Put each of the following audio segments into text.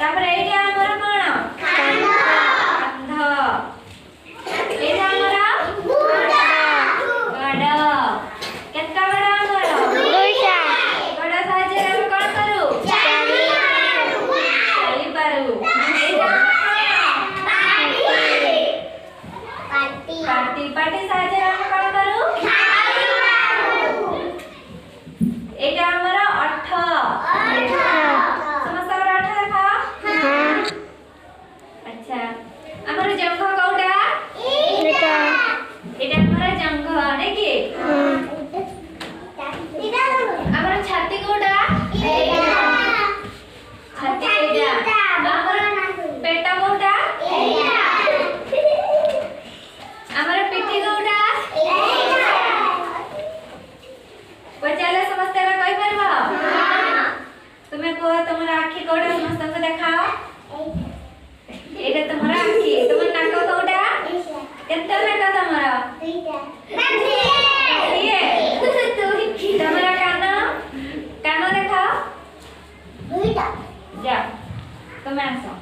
तापर एठी हमर कोन कांध एठी हमर गुड़ा गड केतना बड़ा हमर दुईटा गड साजे हम कोन करू चली पारू एठी पाटी पाटी साजे हम कोन करू एटा हमर 8 समस्त 8 देखा अच्छा हमर जंघ कोडा एटा एटा हमर जंघ ने की हमर छाती कोडा छाती एटा हमर पेट कोडा हमर पिठी कोडा पचाले समस्त कहि परबा तुम्हें को तुमरा आखी कोडा समस्त को देखाओ एटा तुमरा आखी तुम नाक कोडा केते नाक तुमरा ये तुमरा कान कान देखाओ जा तुम आसो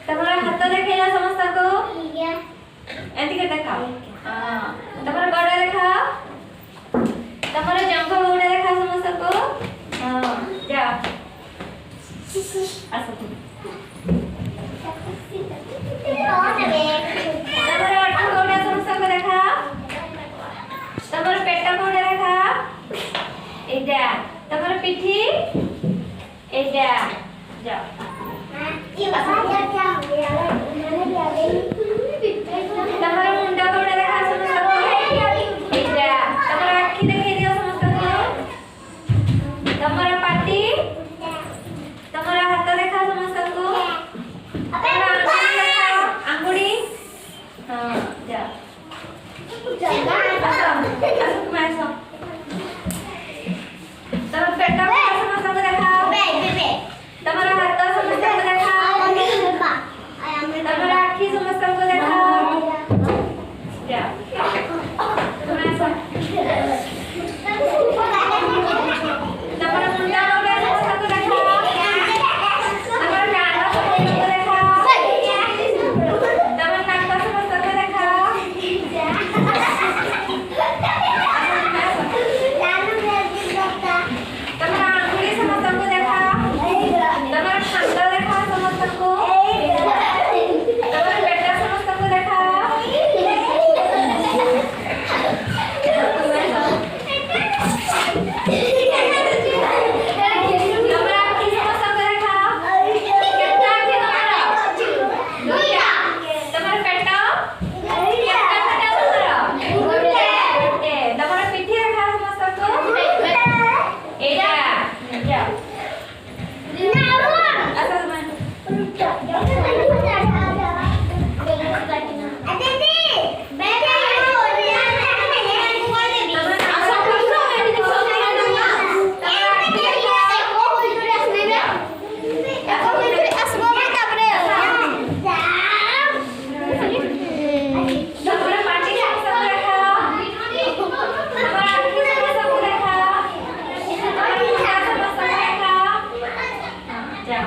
तुमरा हाथ देखैला समस्त को एंती के देखाओ हां तुमरा गोड़ देखाओ तुमरा जंघ गोड़ देखाओ समस्त को हां जा आसो तुम तमरा अठ कोडा समस्त को देखा तमरा पेट कोडा देखा एटा तमरा पिठी एटा जा तमरा मुंडा कोडा देखा समस्त को एटा तमरा आखी देखै दियो समस्त को तमरा पाटी तमरा हाथ देखा समस्त को अंगुड़ी हां जा तमरा पेट को समस्त को देखा तमरा हाथ समस्त को देखा तमरा आखी समस्त को देखा जा तमरा मुंडा कोडा समस्त को देखा तमरा कान समस्त को देखा तमरा नाक समस्त को देखा तमरा अंगुली समस्त को देखा तमरा ठंड देखा समस्त को तमरा पेट समस्त को देखा तमरा आखी समस्त को देखा केतना आखी तमरा दुईटा तमरा पेट केतना पेट तमरा गोटे तमरा पिठी देखा समस्त को एटा जा आसा मन तमरा पाटी समस्त को देखा तमरा आखी समस्त को देखा तमरा मुंडा समस्त को देखा जा